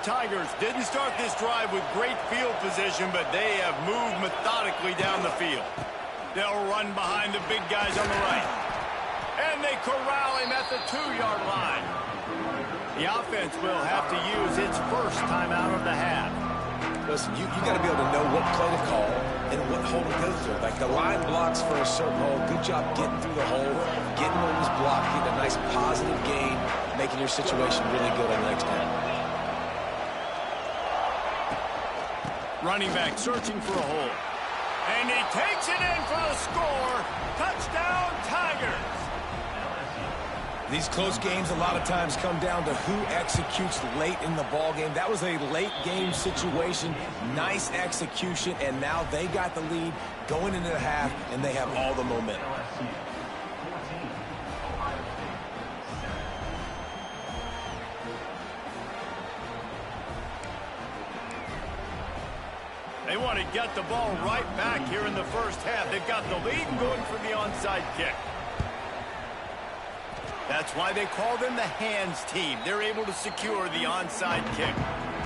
Tigers didn't start this drive with great field position, but they have moved methodically down the field. They'll run behind the big guys on the right. And they corral him at the 2-yard line. The offense will have to use its first timeout of the half. Listen, you got to be able to know what play to call and what hole to go through. Like the line blocks for a certain hole. Good job getting through the hole, getting what was blocked, getting a nice positive gain, making your situation really good on the next down. Running back searching for a hole. And he takes it in for the score. Touchdown, Tigers. These close games a lot of times come down to who executes late in the ball game. That was a late game situation. Nice execution, and now they got the lead going into the half, and they have all the momentum. They want to get the ball right back here in the first half. They've got the lead and going for the onside kick. That's why they call them the hands team. They're able to secure the onside kick.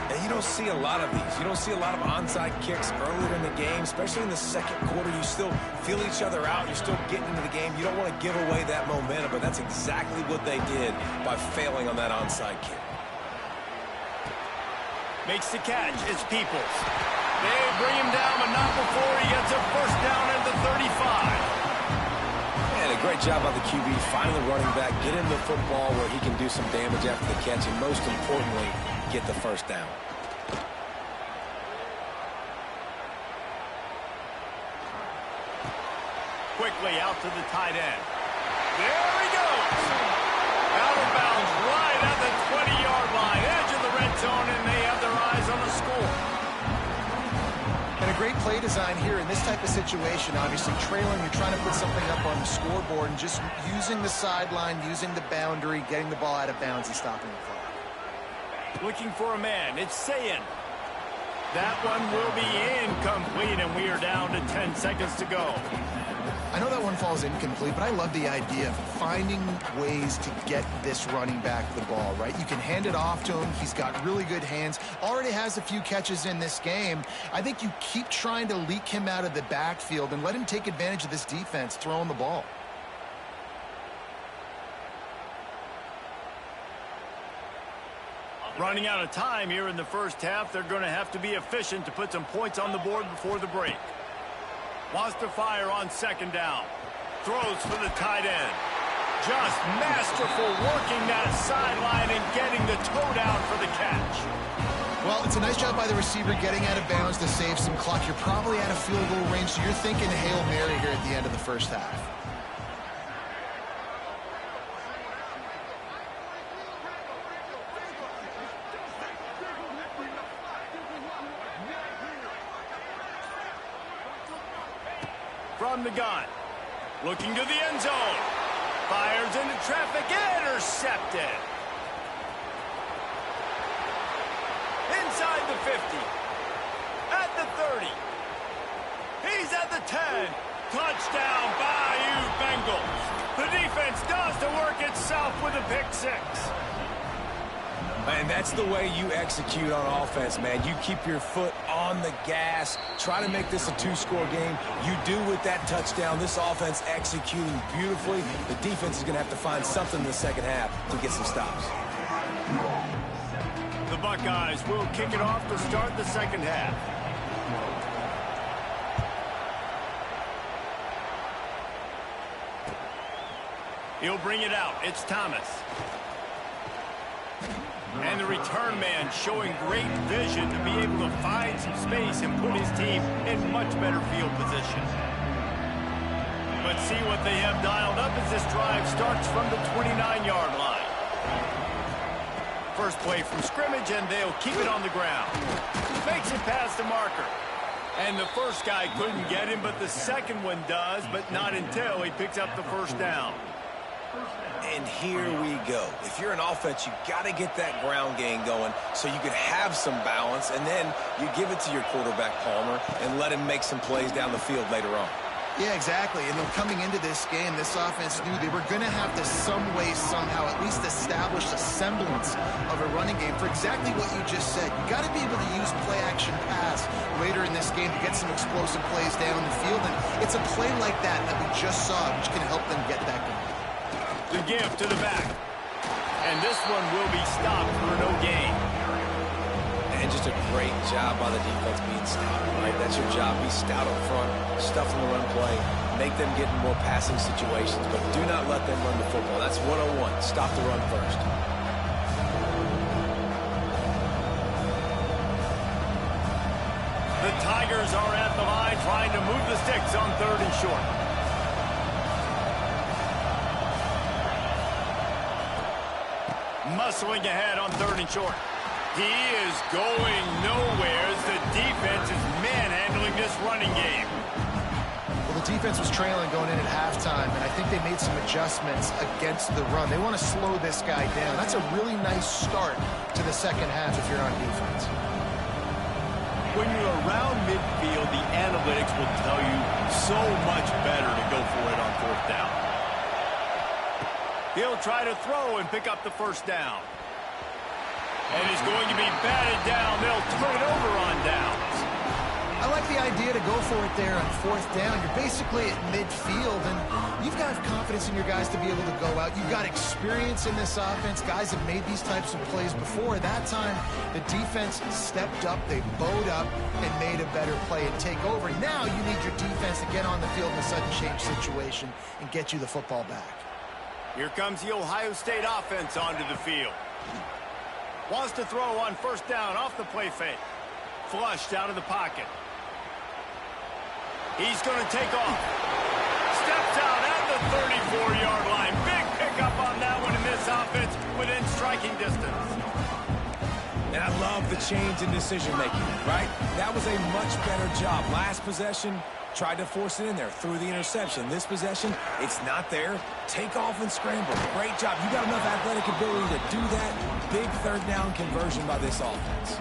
And you don't see a lot of these. You don't see a lot of onside kicks earlier in the game, especially in the second quarter. You still feel each other out. You're still getting into the game. You don't want to give away that momentum, but that's exactly what they did by failing on that onside kick. Makes the catch. It's Peoples. They bring him down, but not before he gets a first down at the 35. And a great job by the QB, finding the running back, get him the football where he can do some damage after the catch, and most importantly, get the first down. Quickly out to the tight end. There he goes. Out of bounds right at the 20-yard line, edge of the red zone, and they have their eyes on the score. And a great play design here in this type of situation. Obviously trailing, you're trying to put something up on the scoreboard, and just using the sideline, using the boundary, getting the ball out of bounds and stopping the clock. Looking for a man. It's Ncaa. That one will be incomplete, and we are down to 10 seconds to go. I know that one falls incomplete, but I love the idea of finding ways to get this running back the ball, right? You can hand it off to him. He's got really good hands. Already has a few catches in this game. I think you keep trying to leak him out of the backfield and let him take advantage of this defense throwing the ball. Running out of time here in the first half. They're going to have to be efficient to put some points on the board before the break. Wants to fire on second down. Throws for the tight end. Just masterful working that sideline and getting the toe down for the catch. Well, it's a nice job by the receiver getting out of bounds to save some clock. You're probably out of field goal range, so you're thinking Hail Mary here at the end of the first half. From the gun, looking to the end zone, fires into traffic, intercepted. Inside the 50, at the 30, he's at the 10. Touchdown, Bayou Bengals. The defense does the work itself with a pick six. And that's the way you execute on offense, man. You keep your foot on the gas. Try to make this a two-score game. You do with that touchdown. This offense executing beautifully. The defense is going to have to find something in the second half to get some stops. The Buckeyes will kick it off to start the second half. He'll bring it out. It's Thomas. And the return man showing great vision to be able to find some space and put his team in much better field position. Let's see what they have dialed up as this drive starts from the 29-yard line. First play from scrimmage, and they'll keep it on the ground. Makes it past the marker. And the first guy couldn't get him, but the second one does, but not until he picks up the first down. And here we go. If you're an offense, you got to get that ground game going so you can have some balance, and then you give it to your quarterback, Palmer, and let him make some plays down the field later on. Yeah, exactly. And then coming into this game, this offense knew they were going to have to some way, somehow, at least establish a semblance of a running game for exactly what you just said. get some explosive plays down the field, and it's a play like that that we just saw which can help them get that going. The give to the back. And this one will be stopped for no gain. And just a great job by the defense being stout, right? That's your job. Be stout up front, stuff in the run play, make them get in more passing situations, but do not let them run the football. That's 101. Stop the run first. The Tigers are at the line trying to move the sticks on 3rd and short. Muscling ahead on 3rd and short. He is going nowhere as the defense is manhandling this running game. Well, the defense was trailing going in at halftime, and I think they made some adjustments against the run. They want to slow this guy down. That's a really nice start to the second half if you're on defense. When you're around midfield, the analytics will tell you so much better to go for it on 4th down. He'll try to throw and pick up the first down. And he's going to be batted down. They'll turn it over on downs. I like the idea to go for it there on 4th down. You're basically at midfield, and you've got confidence in your guys to be able to go out. You've got experience in this offense. Guys have made these types of plays before. That time, the defense stepped up, they bowed up, and made a better play and take over. Now you need your defense to get on the field in a sudden change situation and get you the football back. Here comes the Ohio State offense onto the field. Wants to throw on 1st down off the play fake. Flushed out of the pocket. He's going to take off. Steps out at the 34-yard line. Big pickup on that one in this offense within striking distance. And I love the change in decision-making, right? That was a much better job. Last possession, tried to force it in there, threw the interception. This possession, it's not there. Take off and scramble. Great job. You got enough athletic ability to do that. Big 3rd down conversion by this offense.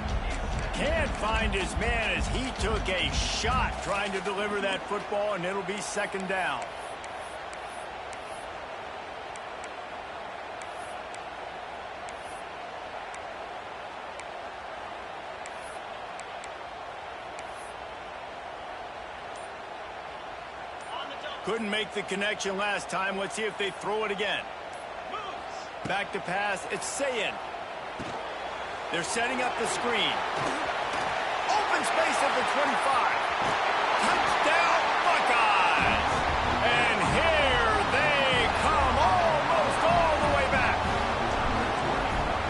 Can't find his man as he took a shot trying to deliver that football, and it'll be 2nd down. Couldn't make the connection last time. Let's see if they throw it again. Back to pass. It's Ncaa. They're setting up the screen. Open space at the 25. Touchdown, Buckeyes! And here they come almost all the way back.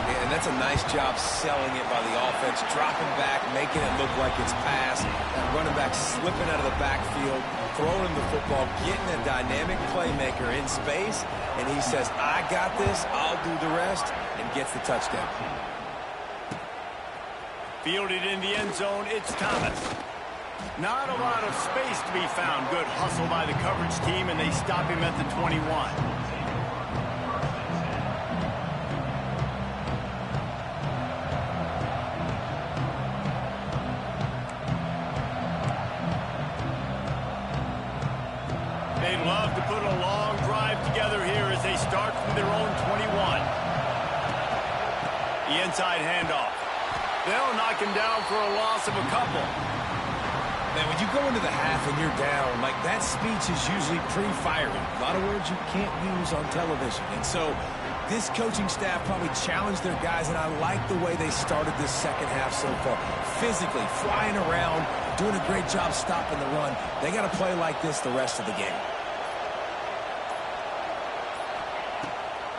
Yeah, and that's a nice job selling it by the offense, dropping back, making it look like it's pass. That running back slipping out of the backfield, throwing him the football, getting a dynamic playmaker in space, and he says, I got this, I'll do the rest, and gets the touchdown. Fielded in the end zone, it's Thomas. Not a lot of space to be found. Good hustle by the coverage team, and they stop him at the 21. They'd love to put a long drive together here as they start from their own 21. The inside handoff. They'll knock him down for a loss of a couple. Man, when you go into the half and you're down, like, that speech is usually pretty fiery. A lot of words you can't use on television. And so this coaching staff probably challenged their guys, and I like the way they started this second half so far. Physically, flying around, doing a great job stopping the run. They got to play like this the rest of the game.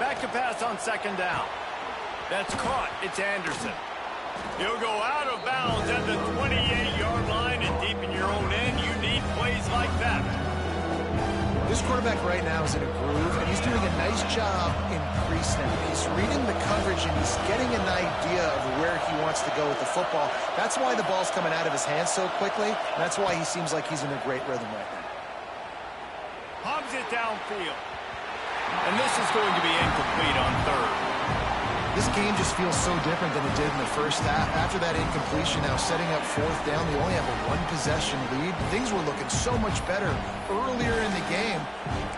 Back to pass on 2nd down. That's caught. It's Anderson. He'll go out of bounds at the 28-yard line, and deep in your own end, you need plays like that. This quarterback right now is in a groove, and he's doing a nice job in crease now. He's reading the coverage, and he's getting an idea of where he wants to go with the football. That's why the ball's coming out of his hands so quickly, and that's why he seems like he's in a great rhythm right now. Hobbs it downfield. And this is going to be incomplete on 3rd. This game just feels so different than it did in the first half. After that incompletion, now setting up 4th down, they only have a 1-possession lead. Things were looking so much better earlier in the game.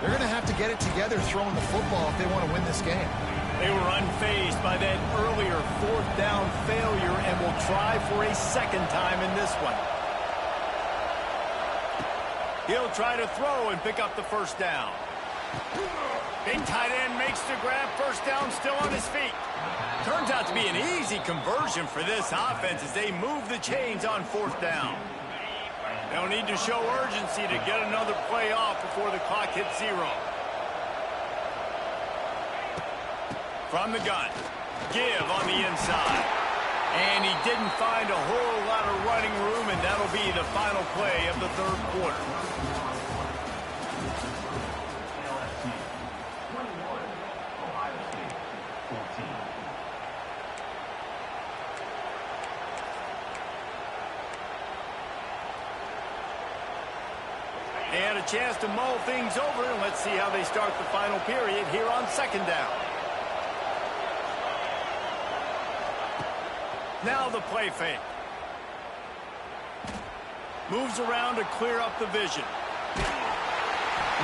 They're going to have to get it together throwing the football if they want to win this game. They were unfazed by that earlier 4th down failure and will try for a 2nd time in this one. He'll try to throw and pick up the first down. Big tight end makes the grab. First down, still on his feet. Turns out to be an easy conversion for this offense as they move the chains on fourth down. They'll need to show urgency to get another play off before the clock hits 0. From the gun, give on the inside. And he didn't find a whole lot of running room, and that'll be the final play of the third quarter. And a chance to mull things over, and let's see how they start the final period here on second down. Now the play fake. Moves around to clear up the vision.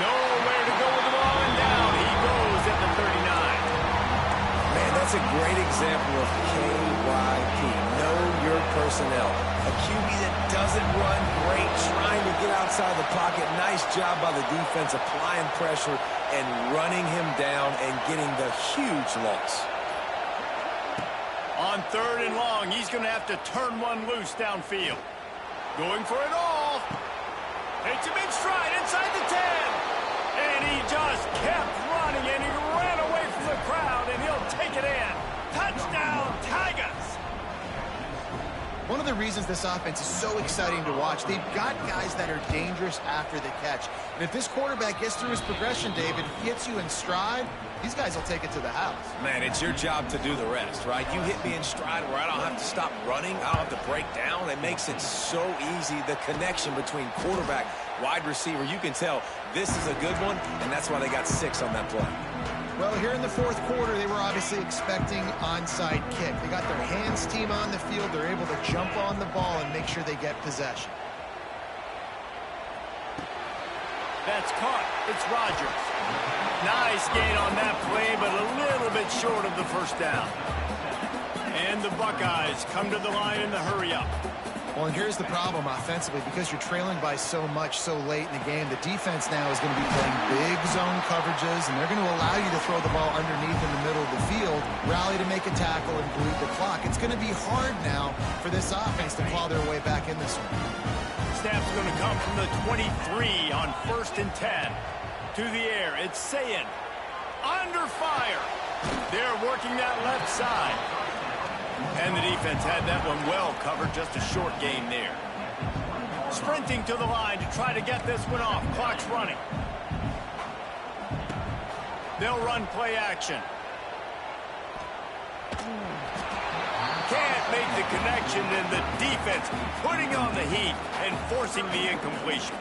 Nowhere to go with the ball, and down he goes at the 39. Man, that's a great example of KYP. Know your personnel. A QB that doesn't run great, trying to get outside the pocket. Nice job by the defense applying pressure and running him down and getting the huge loss. On third and long, he's going to have to turn one loose downfield. Going for it all. Takes him in stride inside the 10. And he just kept running, and he ran away from the crowd, and he'll take it in. Touchdown, Tigers! One of the reasons this offense is so exciting to watch, they've got guys that are dangerous after the catch. And if this quarterback gets through his progression, David, gets you in stride, these guys will take it to the house. Man, it's your job to do the rest, right? You hit me in stride where I don't have to stop running. I don't have to break down. It makes it so easy. The connection between quarterback, wide receiver, you can tell this is a good one, and that's why they got 6 on that play. Well, here in the fourth quarter, they were obviously expecting onside kick. They got their hands team on the field. They're able to jump on the ball and make sure they get possession. That's caught. It's Rodgers. Nice gain on that play, but a little bit short of the first down. And the Buckeyes come to the line in the hurry up. Well, and here's the problem offensively. Because you're trailing by so much so late in the game, the defense now is going to be playing big zone coverages, and they're going to allow you to throw the ball underneath in the middle of the field, rally to make a tackle, and bleed the clock. It's going to be hard now for this offense to claw their way back in this one. Snap's going to come from the 23 on 1st and 10. To the air, it's Ncaa. Under fire. They're working that left side. And the defense had that one well covered, just a short gain there. Sprinting to the line to try to get this one off. Clock's running. They'll run play action. Can't make the connection, and the defense putting on the heat and forcing the incompletion.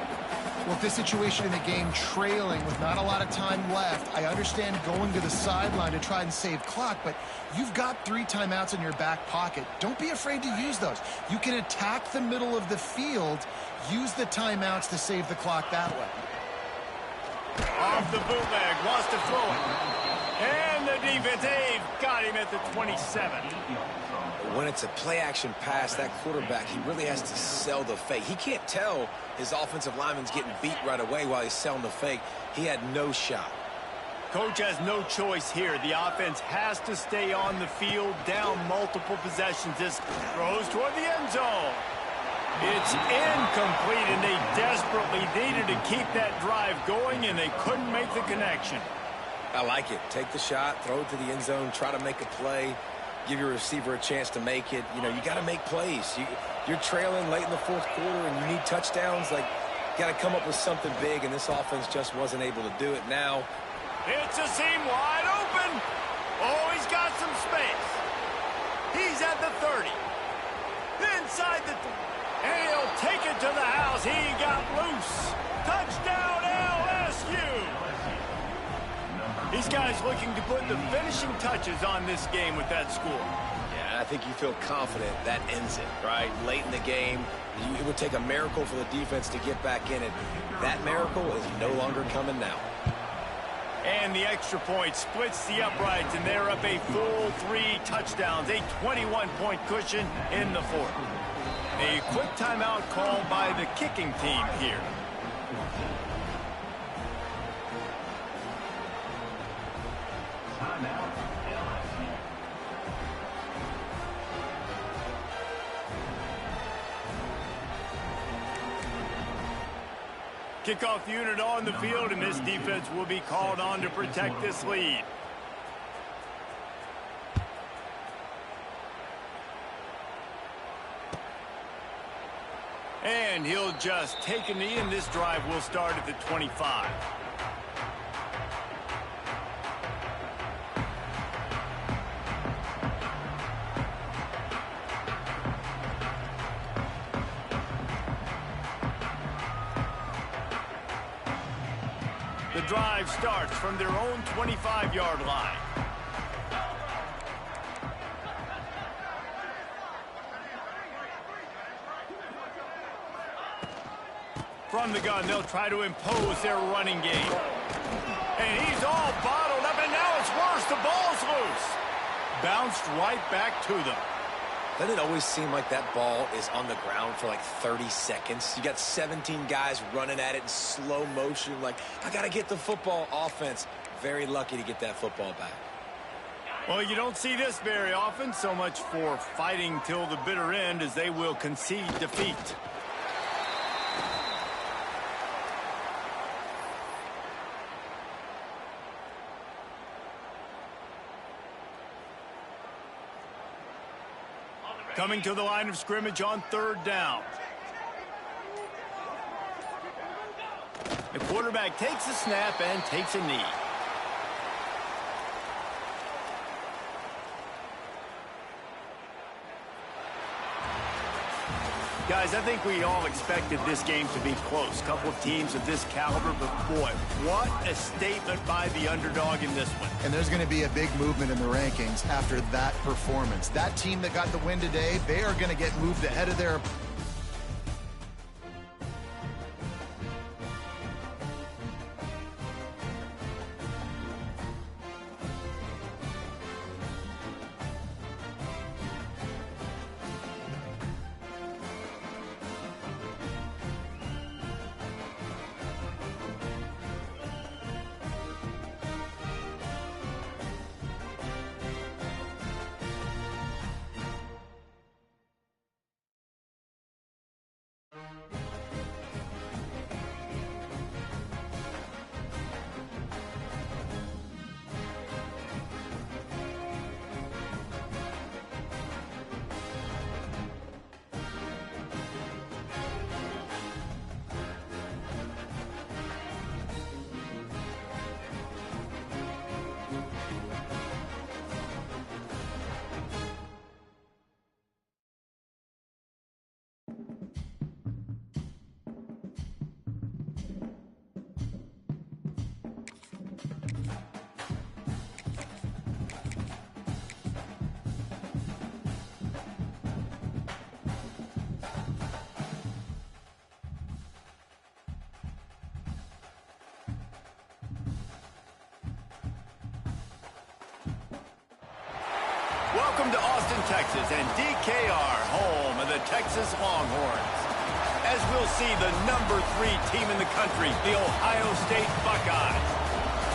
Well, this situation in the game, trailing with not a lot of time left, I understand going to the sideline to try and save clock, but you've got 3 timeouts in your back pocket. Don't be afraid to use those. You can attack the middle of the field, use the timeouts to save the clock that way. Off the bootleg, wants to throw it. And the defense, they've got him at the 27. When it's a play-action pass, that quarterback, he really has to sell the fake. He can't tell his offensive lineman's getting beat right away while he's selling the fake. He had no shot. Coach has no choice here. The offense has to stay on the field, down multiple possessions. This throws toward the end zone. It's incomplete, and they desperately needed to keep that drive going, and they couldn't make the connection. I like it. Take the shot, throw it to the end zone, try to make a play. Give your receiver a chance to make it. You know, you got to make plays. You're trailing late in the fourth quarter, and you need touchdowns. Like, got to come up with something big, and this offense just wasn't able to do it. Now, it's a seam wide open. Oh, he's got some space. He's at the 30. Inside the... And he'll take it to the house. He got loose. Touchdown, LSU. These guys looking to put the finishing touches on this game with that score. Yeah, I think you feel confident that ends it, right? Late in the game, it would take a miracle for the defense to get back in it. That miracle is no longer coming now. And the extra point splits the uprights, and they're up a full 3 touchdowns, a 21-point cushion in the fourth. A quick timeout called by the kicking team here. Kickoff unit on the field, and this defense will be called on to protect this lead. And he'll just take a knee, and this drive will start at the 25. The drive starts from their own 25-yard line. From the gun, they'll try to impose their running game. And he's all bottled up, and now it's worse. The ball's loose. Bounced right back to them. Doesn't it always seem like that ball is on the ground for like 30 seconds? You got 17 guys running at it in slow motion. Like, I got to get the football. Offense, very lucky to get that football back. Well, you don't see this very often. So much for fighting till the bitter end, as they will concede defeat. Coming to the line of scrimmage on 3rd down. The quarterback takes a snap and takes a knee. Guys, I think we all expected this game to be close. Couple of teams of this caliber, but boy, what a statement by the underdog in this one. And there's going to be a big movement in the rankings after that performance. That team that got the win today, they are going to get moved ahead of their Welcome to Austin, Texas, and DKR, home of the Texas Longhorns. As we'll see, the #3 team in the country, the Ohio State Buckeyes,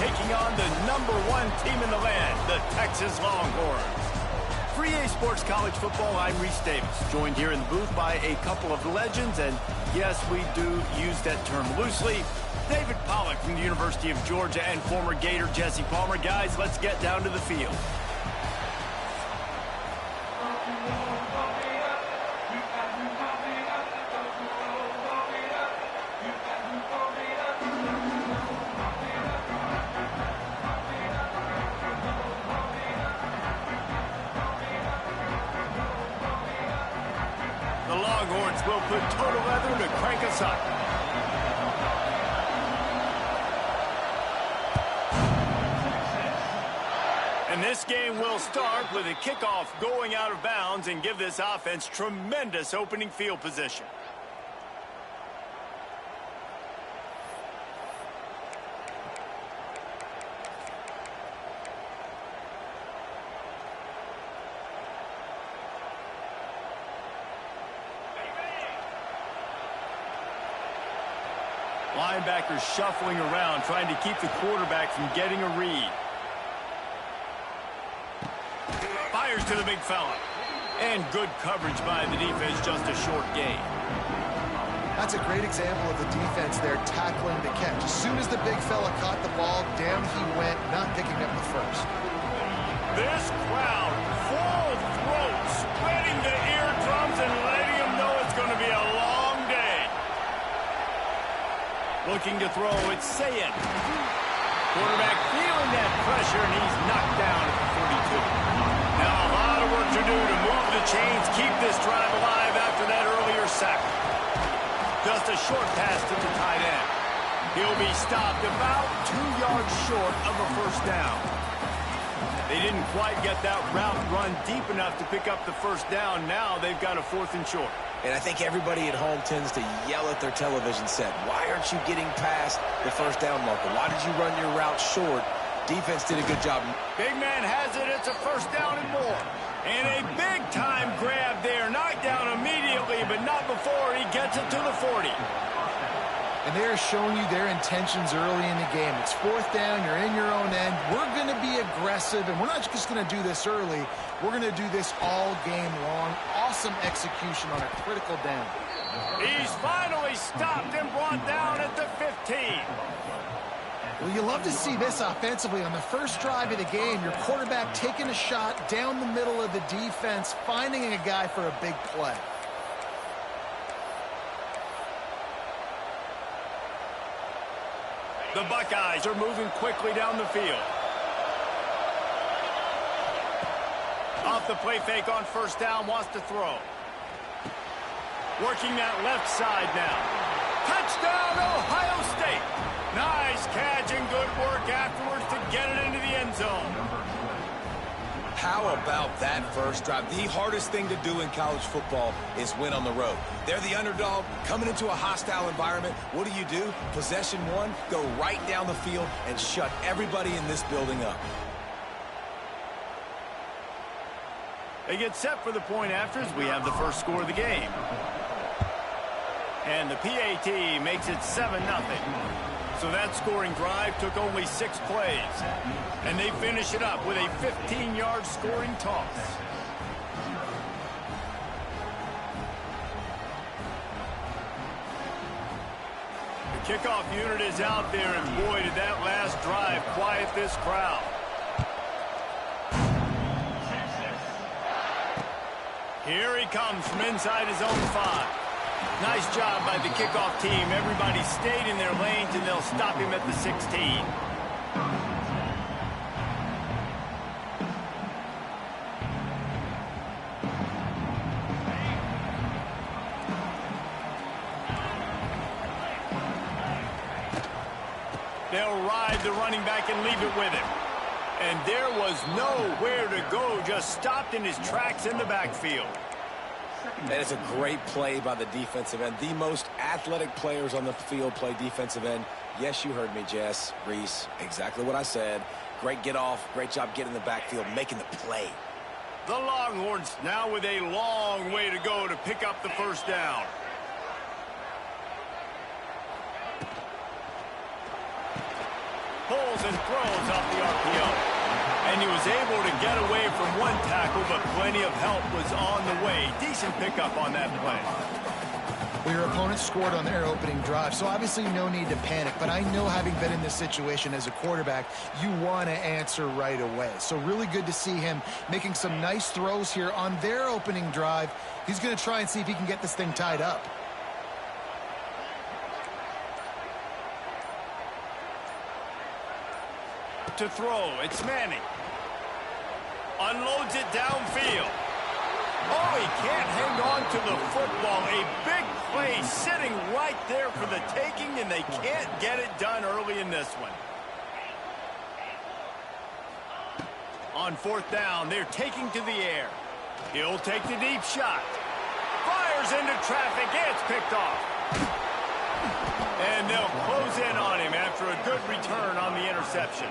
taking on the #1 team in the land, the Texas Longhorns. For EA Sports College Football, I'm Reese Davis, joined here in the booth by a couple of legends, and yes, we do use that term loosely. David Pollack from the University of Georgia and former Gator Jesse Palmer. Guys, let's get down to the field. The Longhorns will put total leather to crank us up. And this game will start with a kickoff going out of bounds and give this offense tremendous opening field position. Linebackers shuffling around, trying to keep the quarterback from getting a read. Fires to the big fella. And good coverage by the defense, just a short gain. That's a great example of the defense there tackling the catch. As soon as the big fella caught the ball, down he went, not picking up the first. This crowd, full throat, spreading the eardrums and letting them know it's going to be a long day. Looking to throw, it's Ncaa. Quarterback feeling that pressure, and he's knocked down at the 42. Now a lot of work to do to move the chains, keep this drive alive after that earlier sack. Just a short pass to the tight end. He'll be stopped about 2 yards short of a first down. They didn't quite get that route run deep enough to pick up the first down. Now they've got a 4th and short. And I think everybody at home tends to yell at their television set. Why aren't you getting past the first down marker? Why did you run your route short? Defense did a good job. Big man has it. It's a first down and more. And a big-time grab there. Knocked down immediately, but not before he gets it to the 40. And they're showing you their intentions early in the game. It's 4th down. You're in your own end. We're going to be aggressive, and we're not just going to do this early. We're going to do this all game long. Awesome execution on a critical down. He's finally stopped and brought down at the 15. Well, you love to see this offensively. On the first drive of the game, your quarterback taking a shot down the middle of the defense, finding a guy for a big play. The Buckeyes are moving quickly down the field. Off the play fake on first down, wants to throw. Working that left side now. Touchdown, Ohio State. Nice catch and good work afterwards to get it into the end zone. How about that first drive? The hardest thing to do in college football is win on the road. They're the underdog coming into a hostile environment. What do? Possession one, go right down the field and shut everybody in this building up. They get set for the point after as we have the first score of the game. And the PAT makes it 7-0. So that scoring drive took only 6 plays. And they finish it up with a 15-yard scoring toss. The kickoff unit is out there, and boy, did that last drive quiet this crowd. Here he comes from inside his own 5. Nice job by the kickoff team. Everybody stayed in their lanes, and they'll stop him at the 16. They'll ride the running back and leave it with him. And there was nowhere to go, just stopped in his tracks in the backfield. That is a great play by the defensive end. The most athletic players on the field play defensive end. Yes, you heard me, Jess, Reese. Exactly what I said. Great get off. Great job getting in the backfield, making the play. The Longhorns now with a long way to go to pick up the first down. Pulls and throws off the RPO. And he was able to get away from one tackle, but plenty of help was on the way. Decent pickup on that play. Well, your opponent scored on their opening drive, so obviously no need to panic. But I know, having been in this situation as a quarterback, you want to answer right away. So really good to see him making some nice throws here on their opening drive. He's going to try and see if he can get this thing tied up. To throw, it's Manning. Unloads it downfield. Oh, he can't hang on to the football. A big play sitting right there for the taking, and they can't get it done early in this one. On fourth down, they're taking to the air. He'll take the deep shot. Fires into traffic. It's picked off. And they'll close in on him after a good return on the interception.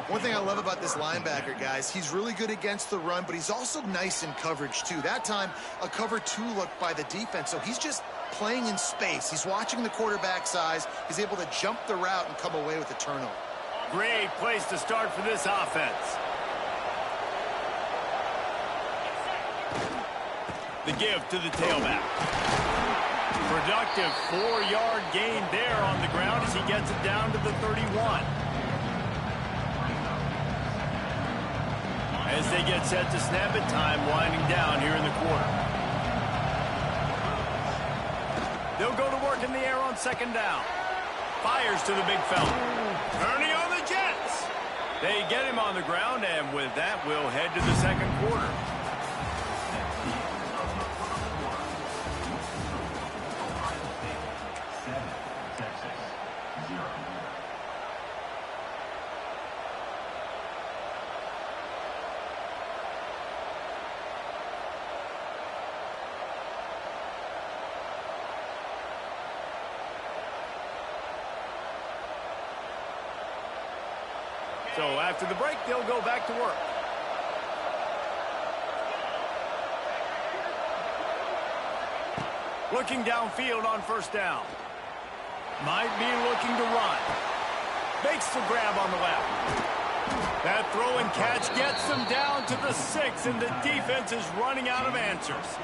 One thing I love about this linebacker, guys, he's really good against the run, but he's also nice in coverage, too. That time, a cover 2 look by the defense, so he's just playing in space. He's watching the quarterback's eyes. He's able to jump the route and come away with a turnover. Great place to start for this offense. The give to the tailback. Productive 4-yard gain there on the ground as he gets it down to the 31. As they get set to snap it, time winding down here in the quarter. They'll go to work in the air on second down. Fires to the big fella. Turning on the Jets. They get him on the ground, and with that, we'll head to the second quarter. So after the break, they'll go back to work. Looking downfield on first down. Might be looking to run. Makes the grab on the left. That throw and catch gets them down to the 6, and the defense is running out of answers.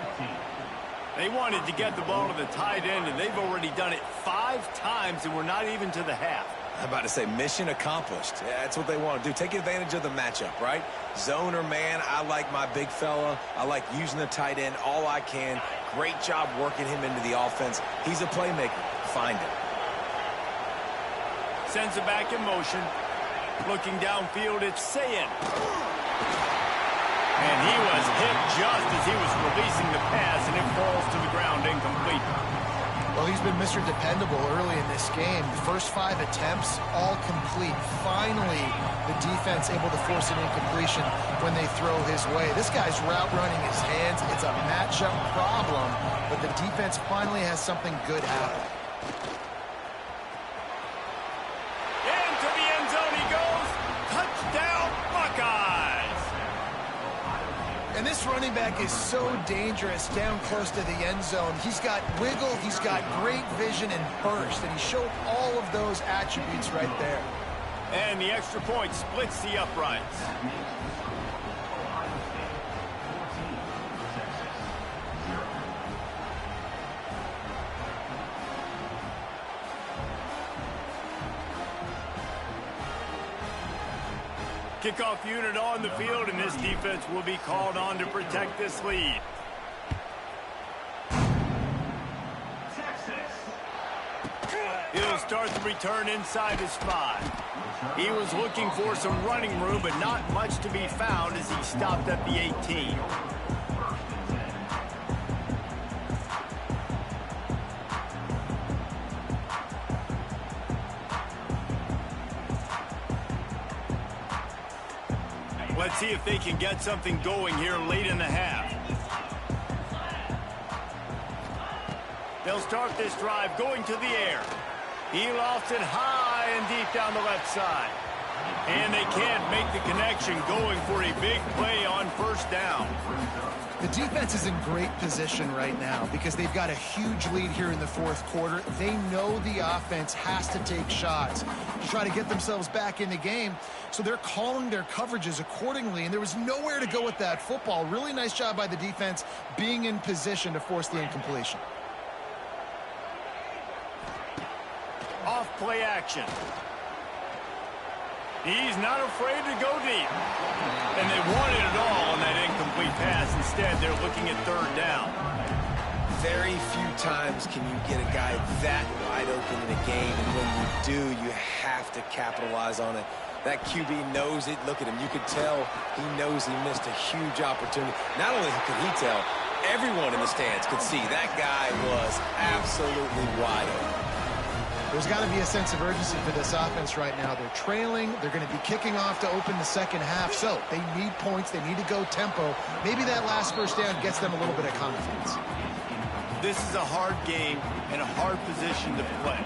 They wanted to get the ball to the tight end, and they've already done it 5 times, and we're not even to the half. I'm about to say mission accomplished. Yeah, that's what they want to do. Take advantage of the matchup, right? Zone or man, I like my big fella. I like using the tight end all I can. Great job working him into the offense. He's a playmaker. Find him. Sends it back in motion. Looking downfield, it's Ncaa. And he was hit just as he was releasing the pass, and it falls to the ground incomplete. Well, he's been Mr. Dependable early in this game. The first 5 attempts, all complete. Finally, the defense able to force an incompletion when they throw his way. This guy's route running his hands. It's a matchup problem, but the defense finally has something good happen. Into the end zone he goes. Touchdown, Buckeyes! And this running back is so dangerous down close to the end zone. He's got wiggle, he's got great vision and burst, and he showed all of those attributes right there. And the extra point splits the uprights. Kickoff unit on the field, and this defense will be called on to protect this lead. He'll start the return inside his 5. He was looking for some running room, but not much to be found as he stopped at the 18. Let's see if they can get something going here late in the half. They'll start this drive going to the air. He lofts it high and deep down the left side. And they can't make the connection, going for a big play on first down. The defense is in great position right now because they've got a huge lead here in the fourth quarter. They know the offense has to take shots to try to get themselves back in the game, so they're calling their coverages accordingly, and there was nowhere to go with that football. Really nice job by the defense being in position to force the incompletion. Off play action. He's not afraid to go deep. And they wanted it all on that incomplete pass. Instead, they're looking at third down. Very few times can you get a guy that wide open in a game, and when you do, you have to capitalize on it. That QB knows it. Look at him. You could tell he knows he missed a huge opportunity. Not only could he tell, everyone in the stands could see that guy was absolutely wide open. There's got to be a sense of urgency for this offense right now. They're trailing. They're going to be kicking off to open the second half. So they need points. They need to go tempo. Maybe that last first down gets them a little bit of confidence. This is a hard game and a hard position to play.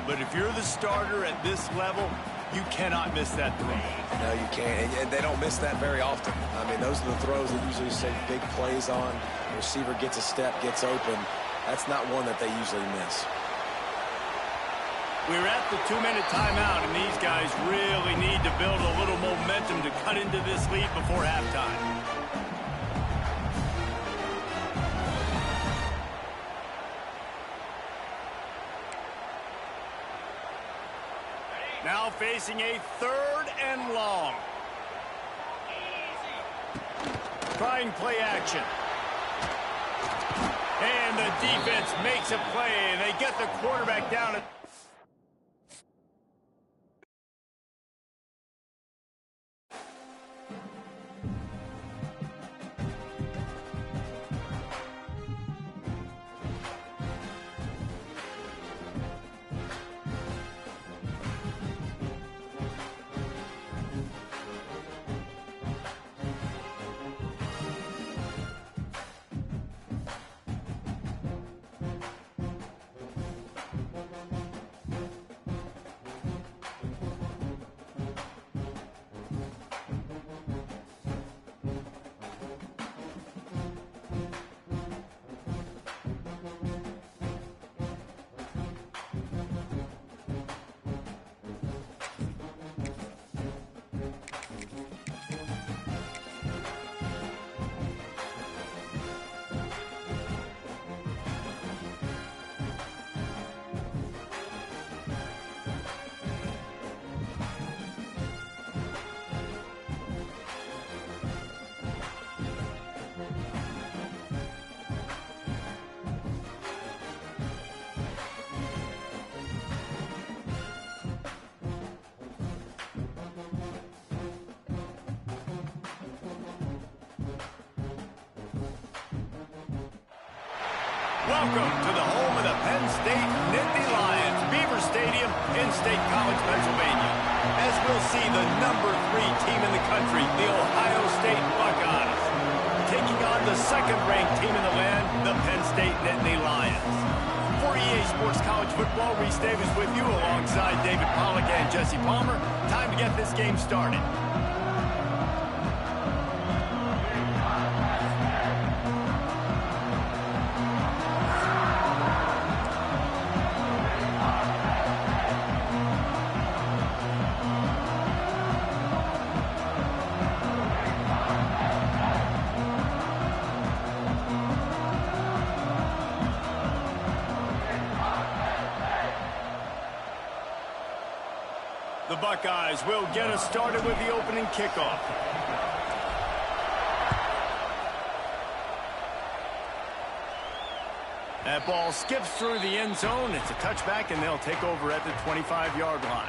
But if you're the starter at this level, You cannot miss that throw. No, you can't, and they don't miss that very often. I mean, those are the throws that usually save big plays on. The receiver gets a step, gets open. That's not one that they usually miss. We're at the 2-minute timeout, and these guys really need to build a little momentum to cut into this lead before halftime. Now facing a 3rd and long. Trying play action. And the defense makes a play, and they get the quarterback down. Welcome to the home of the Penn State Nittany Lions, Beaver Stadium in State College, Pennsylvania. As we'll see, the #3 team in the country, the Ohio State Buckeyes, taking on the 2nd-ranked team in the land, the Penn State Nittany Lions. For EA Sports College Football, Reese Davis with you alongside David Pollack and Jesse Palmer. Time to get this game started. The Buckeyes will get us started with the opening kickoff. That ball skips through the end zone. It's a touchback, and they'll take over at the 25-yard line.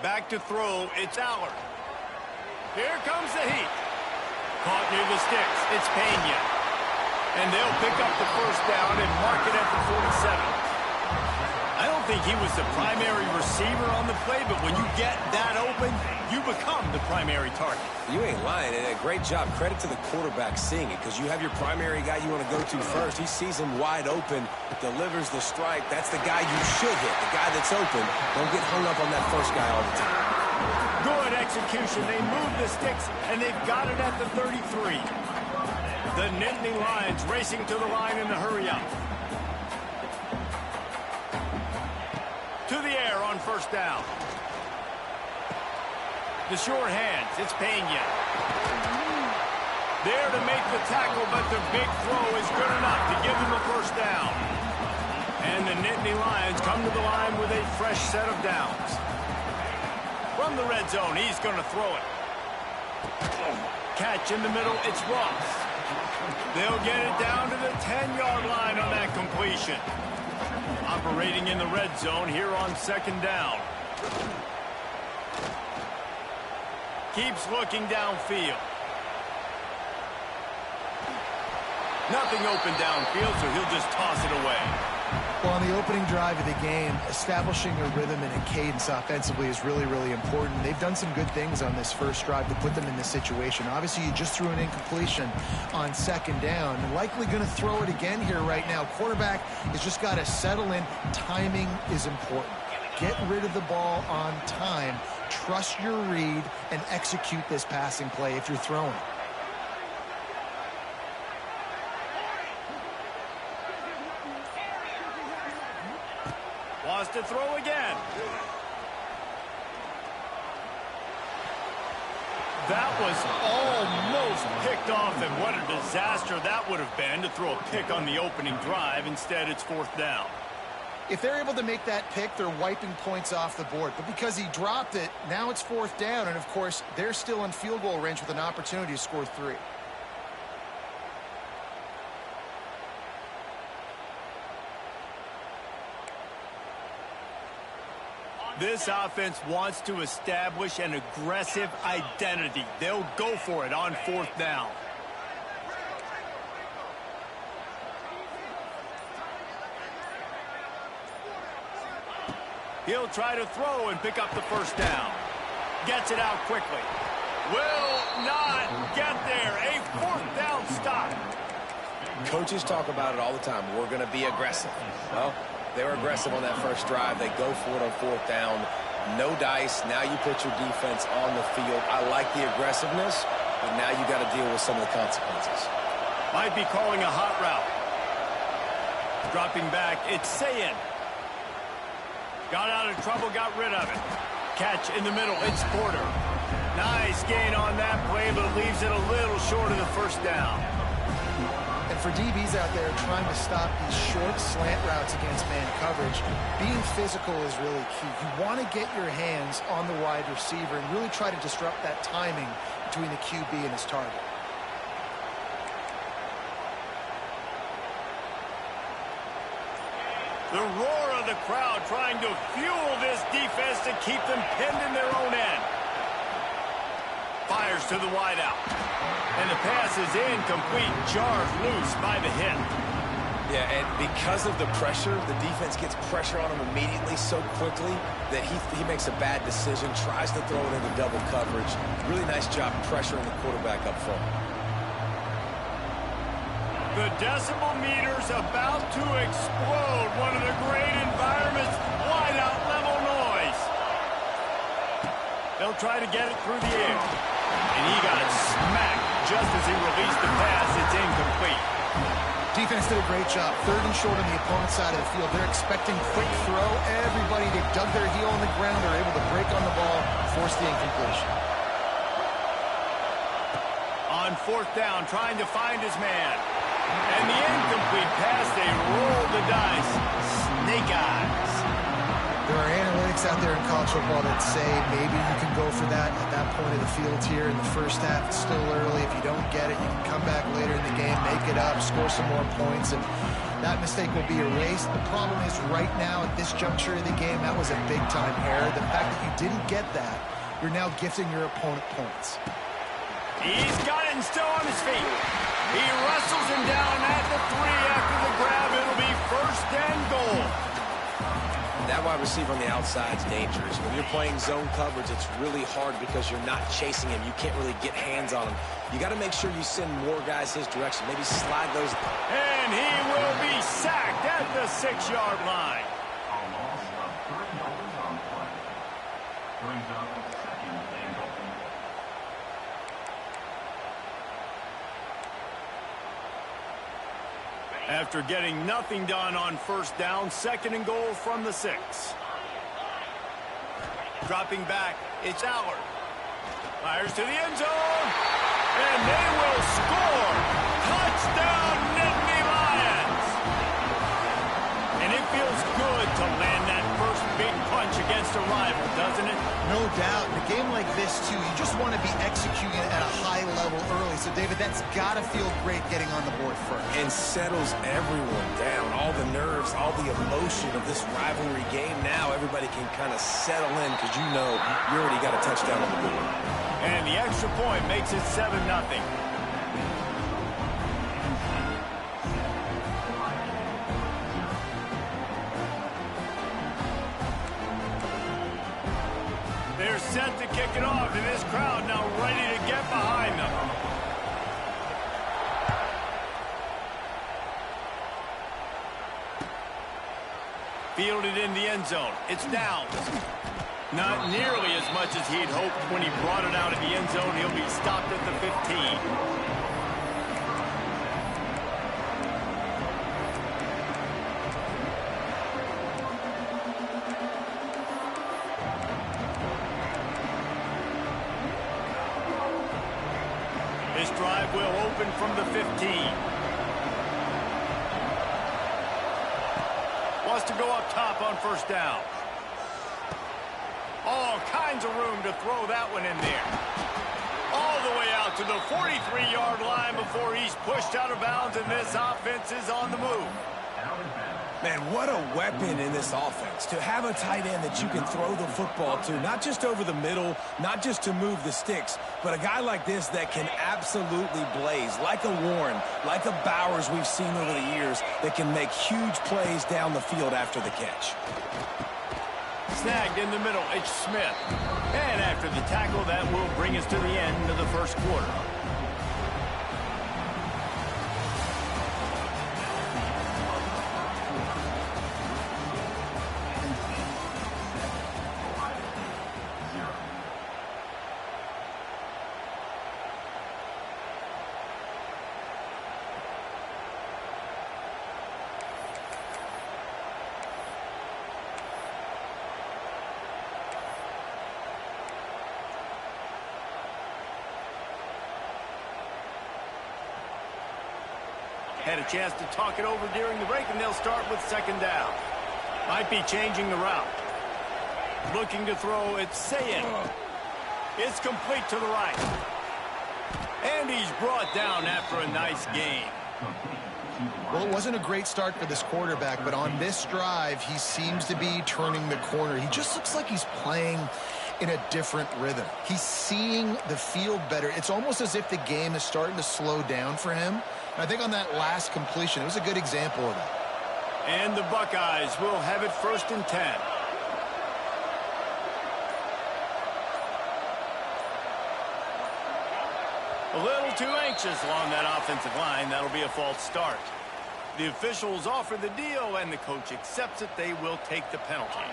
Back to throw, it's Allard. Here comes the heat. Caught near the sticks, it's Pena. And they'll pick up the 1st down and mark it at the 47. I don't think he was the primary receiver on the play, but when you get that open, you become the primary target. You ain't lying, and a great job. Credit to the quarterback seeing it, because you have your primary guy you want to go to first. He sees him wide open, delivers the strike. That's the guy you should hit, the guy that's open. Don't get hung up on that first guy all the time. Good execution. They move the sticks, and they've got it at the 33. The Nittany Lions racing to the line in the hurry-up. To the air on first down. The short hands, it's Pena. There to make the tackle, but the big throw is good enough to give them a first down. And the Nittany Lions come to the line with a fresh set of downs. From the red zone, he's going to throw it. Catch in the middle, it's Ross. They'll get it down to the 10-yard line on that completion. Operating in the red zone here on second down. Keeps looking downfield. Nothing open downfield, so he'll just toss it away. Well, on the opening drive of the game, establishing a rhythm and a cadence offensively is really, really important. They've done some good things on this first drive to put them in this situation. Obviously, you just threw an incompletion on second down. Likely going to throw it again here right now. Quarterback has just got to settle in. Timing is important. Get rid of the ball on time. Trust your read and execute this passing play if you're throwing. Wants to throw again. That was almost picked off, and what a disaster that would have been to throw a pick on the opening drive. Instead, it's fourth down. If they're able to make that pick, they're wiping points off the board. But because he dropped it, now it's fourth down, and of course, they're still in field goal range with an opportunity to score 3. This offense wants to establish an aggressive identity. They'll go for it on fourth down. He'll try to throw and pick up the first down. Gets it out quickly. Will not get there. A fourth down stop. Coaches talk about it all the time. We're going to be aggressive. Well, they were aggressive on that first drive. They go for it on fourth down. No dice. Now you put your defense on the field. I like the aggressiveness, but now you got to deal with some of the consequences. Might be calling a hot route. Dropping back, it's Ncaa. Got out of trouble, got rid of it. Catch in the middle, it's Porter. Nice gain on that play, but leaves it a little short of the first down. And for DBs out there trying to stop these short slant routes against man coverage, being physical is really key. You want to get your hands on the wide receiver and really try to disrupt that timing between the QB and his target. The roar of the crowd trying to fuel this defense to keep them pinned in their own end. Fires to the wideout. And the pass is incomplete. Jarred loose by the hit. Yeah, and because of the pressure, the defense gets pressure on him immediately so quickly that he makes a bad decision, tries to throw it into double coverage. Really nice job pressuring the quarterback up front. The decibel meter's about to explode. One of the great environments. Wideout level noise. They'll try to get it through the air. And he got smacked just as he released the pass. It's incomplete. Defense did a great job. Third and short on the opponent's side of the field. They're expecting quick throw. Everybody, they dug their heel on the ground. They're able to break on the ball, force the incompletion. On fourth down, trying to find his man. And the incomplete pass, they roll the dice. Snake eyes. There are analytics out there in college football that say maybe you can go for that at that point of the field here in the first half. It's still early. If you don't get it, you can come back later in the game, make it up, score some more points, and that mistake will be erased. The problem is right now at this juncture of the game, that was a big-time error. The fact that you didn't get that, you're now gifting your opponent points. He's got it and still on his feet. He wrestles him down at the 3 after the grab. It'll be first and goal. that wide receiver on the outside is dangerous. When you're playing zone coverage, it's really hard because you're not chasing him. You can't really get hands on him. You got to make sure you send more guys his direction. Maybe slide those. And he will be sacked at the 6-yard line. After getting nothing done on first down, 2nd and goal from the 6. Dropping back, it's Allard. Fires to the end zone, and they will score. Touchdown, Nittany Lions. And it feels good to land that first big punch against a rival, doesn't it? No doubt. In a game like this, too, you just want to be executing it at a high level early. So, David, that's got to feel great getting on the board first. And settles everyone down. All the nerves, all the emotion of this rivalry game. Now everybody can kind of settle in because you know you already got a touchdown on the board. And the extra point makes it 7-0. They're set to kick it off, and this crowd now ready to get behind them. Fielded in the end zone. It's down. Not nearly as much as he'd hoped when he brought it out of the end zone. He'll be stopped at the 15. This drive will open from the 15. Wants to go up top on first down. All kinds of room to throw that one in there. All the way out to the 43-yard line before he's pushed out of bounds, and this offense is on the move. Man, what a weapon in this offense. To have a tight end that you can throw the football to, not just over the middle, not just to move the sticks, but a guy like this that can absolutely blaze, like a Warren, like a Bowers we've seen over the years, that can make huge plays down the field after the catch. Snagged in the middle, it's Smith. And after the tackle, that will bring us to the end of the first quarter. Had a chance to talk it over during the break, and they'll start with 2nd down. Might be changing the route. Looking to throw, it's Ncaa. It's complete to the right. And he's brought down after a nice game. Well, it wasn't a great start for this quarterback, but on this drive, he seems to be turning the corner. He just looks like he's playing in a different rhythm. He's seeing the field better. It's almost as if the game is starting to slow down for him. I think on that last completion, it was a good example of that. And the Buckeyes will have it 1st and 10. A little too anxious along that offensive line. That'll be a false start. The officials offer the deal, and the coach accepts it. They will take the penalty.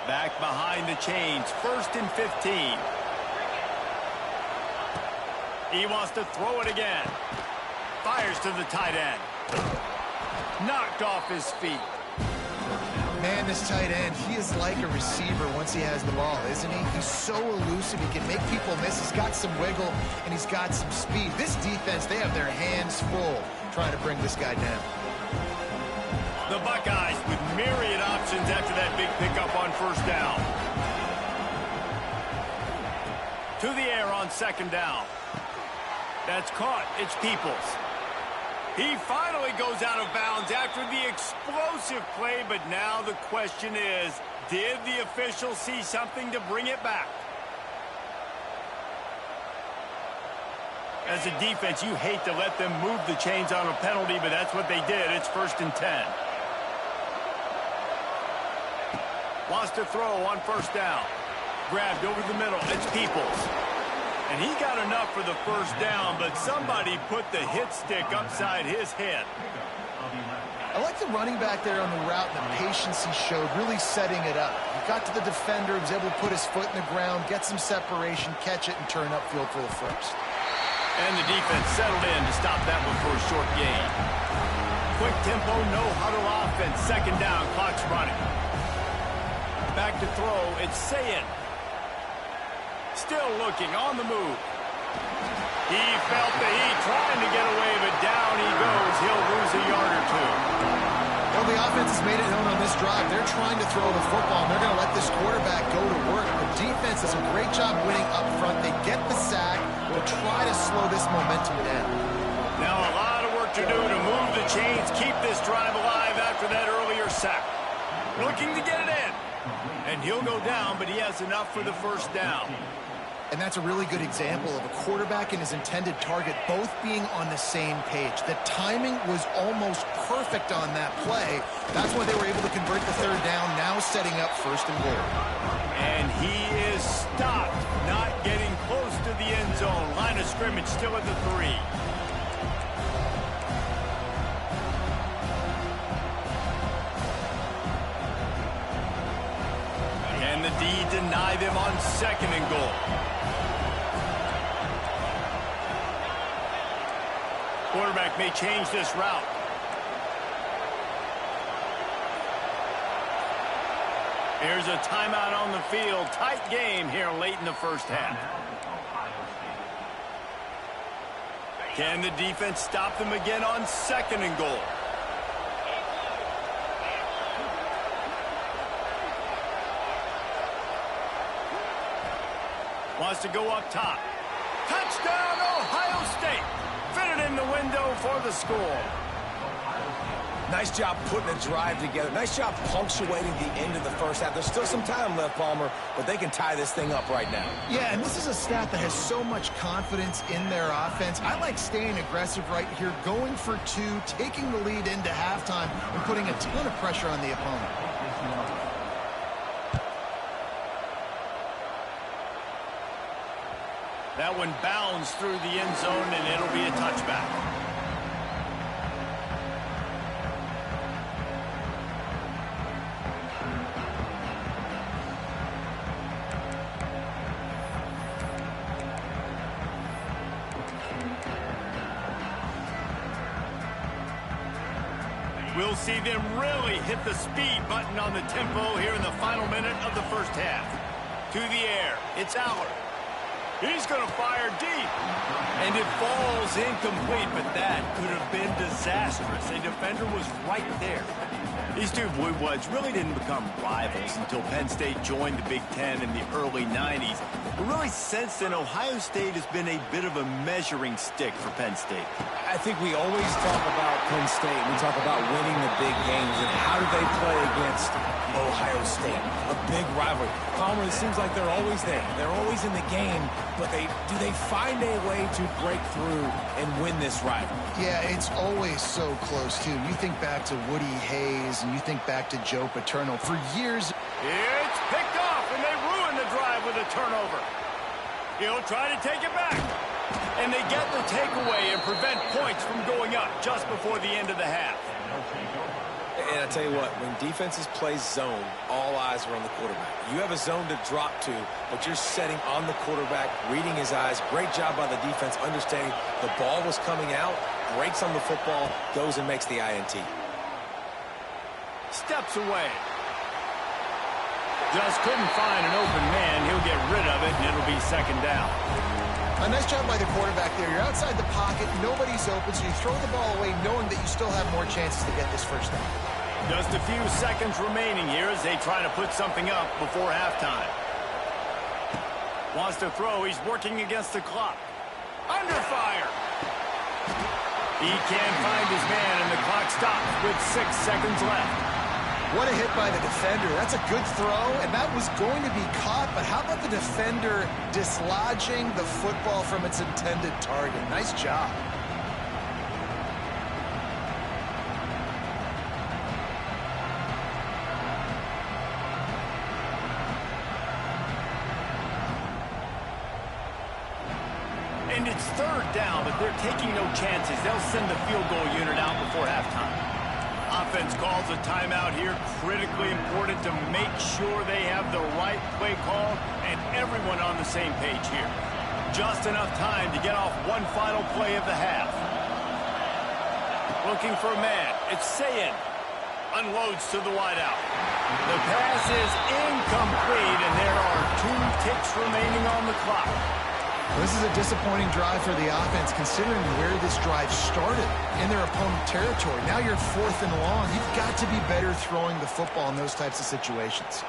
Back behind the chains, 1st and 15. He wants to throw it again. Fires to the tight end. Knocked off his feet. Man, this tight end, he is like a receiver once he has the ball, isn't he? He's so elusive. He can make people miss. He's got some wiggle, and he's got some speed. This defense, they have their hands full trying to bring this guy down. The Buckeyes with myriad options after that big pickup on first down. To the air on 2nd down. That's caught. It's Peoples. He finally goes out of bounds after the explosive play, but now the question is, did the official see something to bring it back? As a defense, you hate to let them move the chains on a penalty, but that's what they did. It's 1st and 10. Wants to throw on first down. Grabbed over the middle. It's Peoples. And he got enough for the first down, but somebody put the hit stick upside his head. I like the running back there on the route and the patience he showed, really setting it up. He got to the defender, was able to put his foot in the ground, get some separation, catch it, and turn upfield for the first. And the defense settled in to stop that one for a short gain. Quick tempo, no huddle offense. Second down, clock's running. Back to throw, it's Ncaa. Still looking, on the move. He felt the heat, trying to get away, but down he goes. He'll lose a yard or two. Well, the offense has made it known on this drive. They're trying to throw the football, and they're going to let this quarterback go to work. The defense does a great job winning up front. They get the sack. They'll try to slow this momentum down. Now a lot of work to do to move the chains, keep this drive alive after that earlier sack. Looking to get it in. And he'll go down, but he has enough for the first down. And that's a really good example of a quarterback and his intended target both being on the same page. The timing was almost perfect on that play. That's why they were able to convert the third down, now setting up first and goal. And he is stopped, not getting close to the end zone. Line of scrimmage still at the 3. And the D deny them on second and goal. Quarterback may change this route. Here's a timeout on the field. Tight game here late in the first half. Can the defense stop them again on second and goal? Wants to go up top. Touchdown, Ohio State. Fitted in the window for the score. Nice job putting a drive together. Nice job punctuating the end of the first half. There's still some time left, Palmer, but they can tie this thing up right now. Yeah, and this is a staff that has so much confidence in their offense. I like staying aggressive right here, going for 2, taking the lead into halftime, and putting a ton of pressure on the opponent. That one bounds through the end zone, and it'll be a touchback. We'll see them really hit the speed button on the tempo here in the final minute of the first half. To the air, it's Aller. He's going to fire deep. And it falls incomplete, but that could have been disastrous. A defender was right there. These two Blue Bloods really didn't become rivals until Penn State joined the Big Ten in the early 90s. But really since then, Ohio State has been a bit of a measuring stick for Penn State. I think we always talk about Penn State. We talk about winning the big games and how do they play against Ohio State, a big rivalry. Palmer, it seems like they're always there. They're always in the game, but do they find a way to break through and win this rivalry? Yeah, it's always so close, too. You think back to Woody Hayes, and you think back to Joe Paterno. For years... It's picked off, and they ruin the drive with a turnover. He'll try to take it back. And they get the takeaway and prevent points from going up just before the end of the half. And I tell you what, when defenses play zone, all eyes are on the quarterback. You have a zone to drop to, but you're setting on the quarterback, reading his eyes. Great job by the defense, understanding the ball was coming out, breaks on the football, goes and makes the INT. Steps away. Just couldn't find an open man. He'll get rid of it, and it'll be second down. A nice job by the quarterback there. You're outside the pocket, nobody's open, so you throw the ball away knowing that you still have more chances to get this first down. Just a few seconds remaining here as they try to put something up before halftime. Wants to throw. He's working against the clock. Under fire. He can't find his man, and the clock stops with 6 seconds left. What a hit by the defender. That's a good throw, and that was going to be caught, but how about the defender dislodging the football from its intended target? Nice job. And it's third down, but they're taking no chances. They'll send the field goal unit out before halftime. Offense calls a timeout here. Critically important to make sure they have the right play call and everyone on the same page here. Just enough time to get off one final play of the half. Looking for a man. It's Ncaa. Unloads to the wideout. The pass is incomplete, and there are 2 ticks remaining on the clock. This is a disappointing drive for the offense, considering where this drive started in their opponent territory. Now you're 4th and long. You've got to be better throwing the football in those types of situations.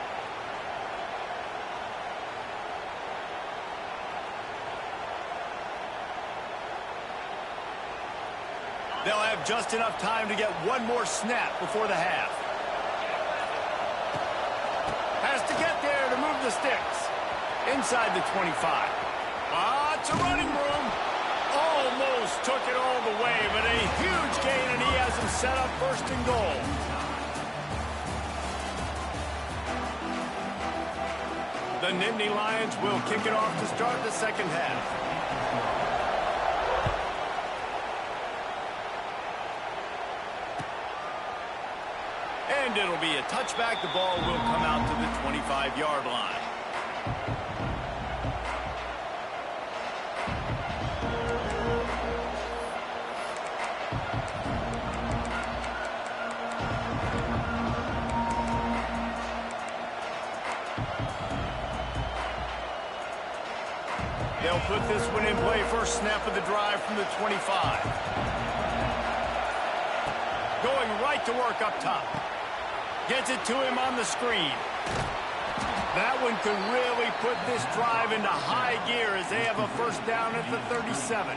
They'll have just enough time to get one more snap before the half. Has to get there to move the sticks. Inside the 25. Lots of running room. Almost took it all the way, but a huge gain, and he has him set up 1st and goal. The Nittany Lions will kick it off to start the second half. And it'll be a touchback. The ball will come out to the 25-yard line. They'll put this one in play. First snap of the drive from the 25. Going right to work up top. Gets it to him on the screen. That one could really put this drive into high gear as they have a first down at the 37.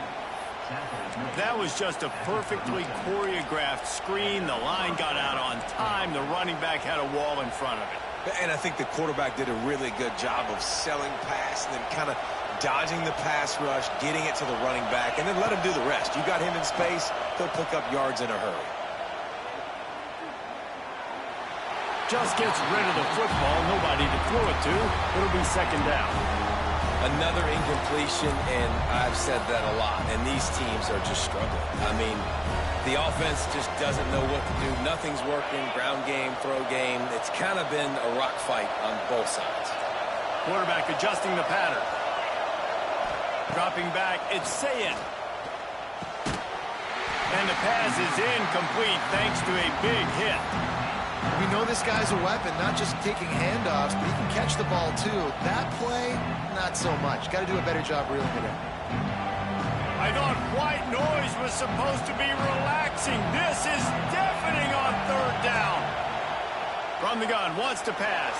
That was just a perfectly choreographed screen. The line got out on time. The running back had a wall in front of it. And I think the quarterback did a really good job of selling pass and then kind of dodging the pass rush, getting it to the running back, and then let him do the rest. You got him in space, he'll pick up yards in a hurry. Just gets rid of the football. Nobody to throw it to. It'll be second down. Another incompletion, and I've said that a lot, and these teams are just struggling. I mean, the offense just doesn't know what to do. Nothing's working. Ground game, throw game. It's kind of been a rock fight on both sides. Quarterback adjusting the pattern. Dropping back, it's Ncaa. And the pass is incomplete thanks to a big hit. We know this guy's a weapon, not just taking handoffs, but he can catch the ball too. That play, not so much. Got to do a better job reeling it in. I thought white noise was supposed to be relaxing. This is deafening on third down. From the gun, wants to pass.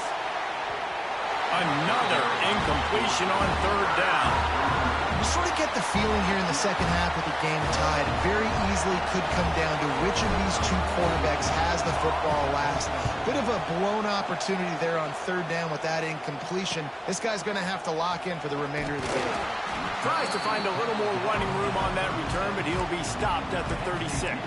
Another incompletion on third down. You sort of get the feeling here in the second half with the game tied. It very easily could come down to which of these 2 quarterbacks has the football last. Bit of a blown opportunity there on third down with that incompletion. This guy's going to have to lock in for the remainder of the game. Tries to find a little more running room on that return, but he'll be stopped at the 36.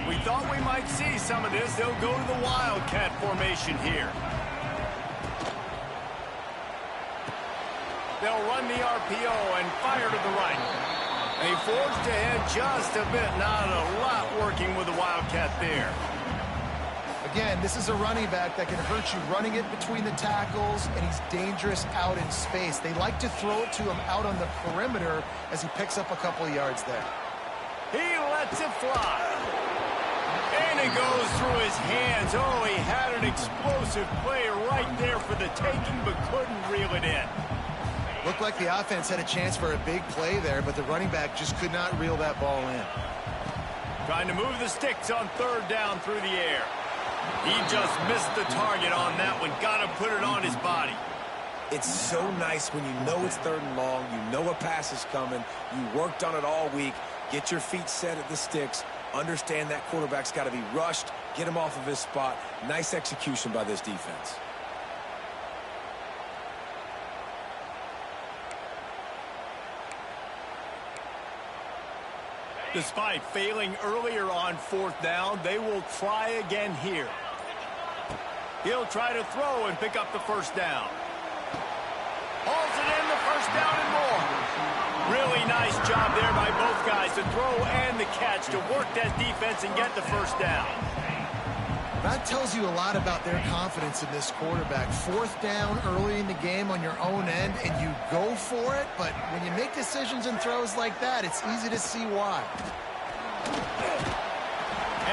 We thought we might see some of this. They'll go to the Wildcat formation here. They'll run the RPO and fire to the right. They forged ahead just a bit. Not a lot working with the Wildcat there. Again, this is a running back that can hurt you running it between the tackles, and he's dangerous out in space. They like to throw it to him out on the perimeter as he picks up a couple of yards there. He lets it fly. And it goes through his hands. Oh, he had an explosive play right there for the taking, but couldn't reel it in. Looked like the offense had a chance for a big play there, but the running back just could not reel that ball in. Trying to move the sticks on third down through the air. He just missed the target on that one. Got to put it on his body. It's so nice when you know it's third and long, you know a pass is coming, you worked on it all week, get your feet set at the sticks, understand that quarterback's got to be rushed, get him off of his spot. Nice execution by this defense. Despite failing earlier on 4th down, they will try again here. He'll try to throw and pick up the 1st down. Hauls it in, the 1st down and more. Really nice job there by both guys to throw and the catch to work that defense and get the 1st down. That tells you a lot about their confidence in this quarterback. 4th down early in the game on your own end, and you go for it, but when you make decisions and throws like that, it's easy to see why.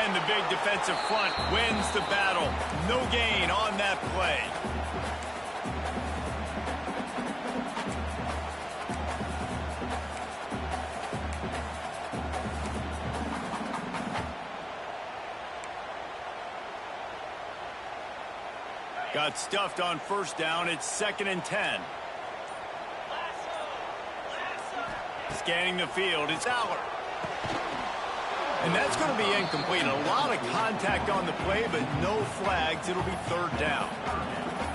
And the big defensive front wins the battle. No gain on that play. Got stuffed on 1st down. It's 2nd and 10. Scanning the field. It's Aller. And that's going to be incomplete. A lot of contact on the play, but no flags. It'll be 3rd down.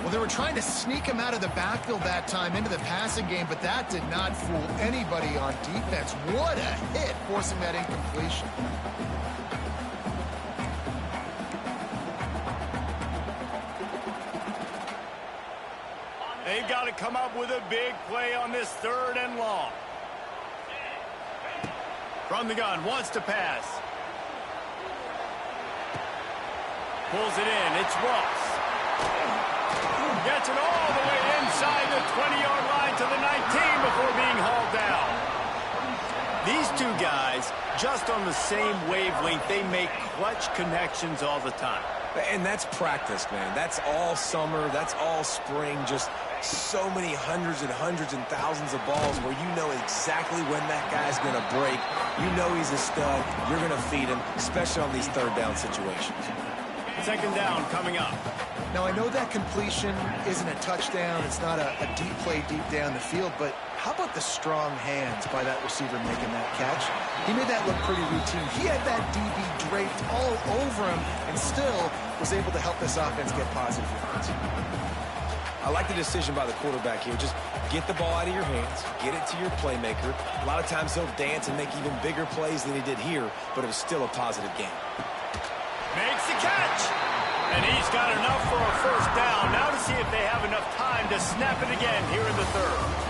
Well, they were trying to sneak him out of the backfield that time into the passing game, but that did not fool anybody on defense. What a hit, forcing that incompletion. They've got to come up with a big play on this 3rd and long. From the gun, wants to pass. Pulls it in, it's Ross. Gets it all the way inside the 20-yard line to the 19 before being hauled down. These two guys, just on the same wavelength, they make clutch connections all the time. And that's practice, man. That's all summer. That's all spring. Just so many hundreds and thousands of balls where you know exactly when that guy's going to break. You know he's a stud. You're going to feed him, especially on these 3rd down situations. 2nd down coming up. Now, I know that completion isn't a touchdown. It's not a deep play deep down the field, but how about the strong hands by that receiver making that catch? He made that look pretty routine. He had that DB draped all over him and still was able to help this offense get positive yards. I like the decision by the quarterback here. Just get the ball out of your hands, get it to your playmaker. A lot of times he'll dance and make even bigger plays than he did here, but it was still a positive game. Makes the catch. And he's got enough for a 1st down. Now to see if they have enough time to snap it again here in the 3rd.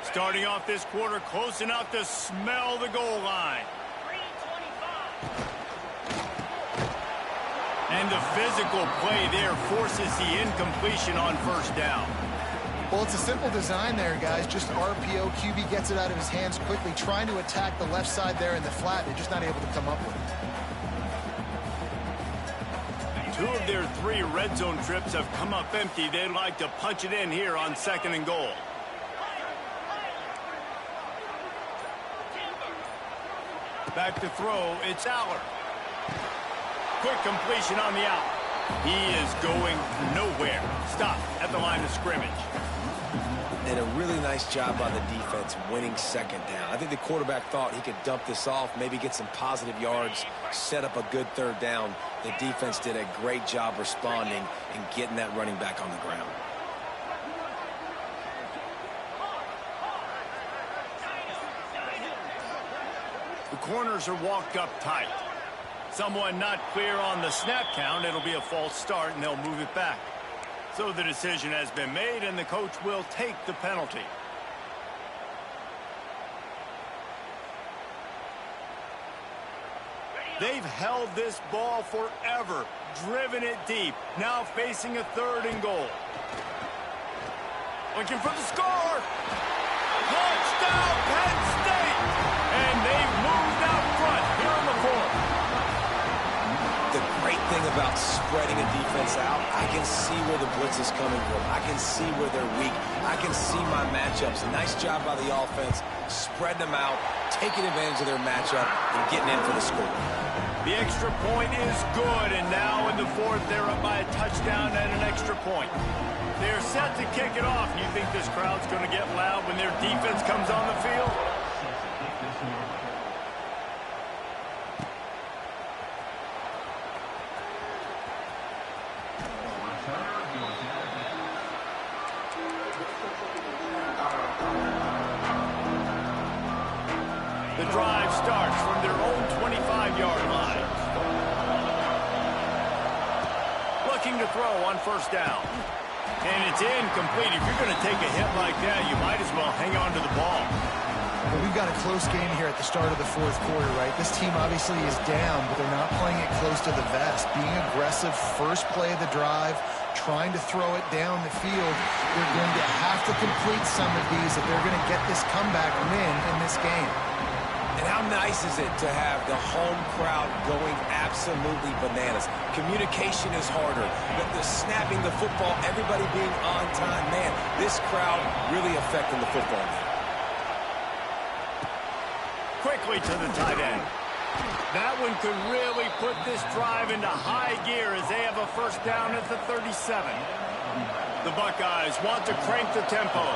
Starting off this quarter close enough to smell the goal line. And the physical play there forces the incompletion on 1st down. Well, it's a simple design there, guys. Just RPO. QB gets it out of his hands quickly, trying to attack the left side there in the flat. They're just not able to come up with it. 2 of their 3 red zone trips have come up empty. They'd like to punch it in here on 2nd and goal. Back to throw, it's Aller. Quick completion on the out. He is going nowhere. Stop at the line of scrimmage. And a really nice job by the defense winning 2nd down. I think the quarterback thought he could dump this off, maybe get some positive yards, set up a good 3rd down. The defense did a great job responding and getting that running back on the ground. The corners are walked up tight. Someone not clear on the snap count. It'll be a false start, and they'll move it back. So the decision has been made, and the coach will take the penalty. They've held this ball forever, driven it deep, now facing a 3rd and goal. Looking for the score. Touchdown, Penn State! And they've moved out front here in the 4th. The great thing about spreading a defense out, I can see where the blitz is coming from. I can see where they're weak. I can see my matchups. Nice job by the offense, spreading them out, taking advantage of their matchup, and getting in for the score. The extra point is good, and now in the 4th, they're up by a touchdown and an extra point. They're set to kick it off. You think this crowd's going to get loud when their defense comes on the field? The drive starts from their own 25-yard line. Looking to throw on first down. And it's incomplete. If you're going to take a hit like that, you might as well hang on to the ball. Well, we've got a close game here at the start of the fourth quarter, right? This team obviously is down, but they're not playing it close to the vest. Being aggressive, first play of the drive, trying to throw it down the field. They're going to have to complete some of these if they're going to get this comeback win in this game. And how nice is it to have the home crowd going absolutely bananas? Communication is harder. The snapping the football, everybody being on time. Man, this crowd really affecting the football game. Quickly to the tight end. That one could really put this drive into high gear as they have a first down at the 37. The Buckeyes want to crank the tempo.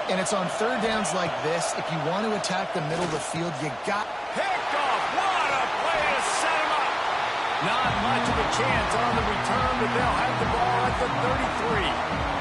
And it's on third downs like this. If you want to attack the middle of the field, you got... Picked off. What a play to set him up. Not much of a chance on the return, but they'll have the ball at the 33.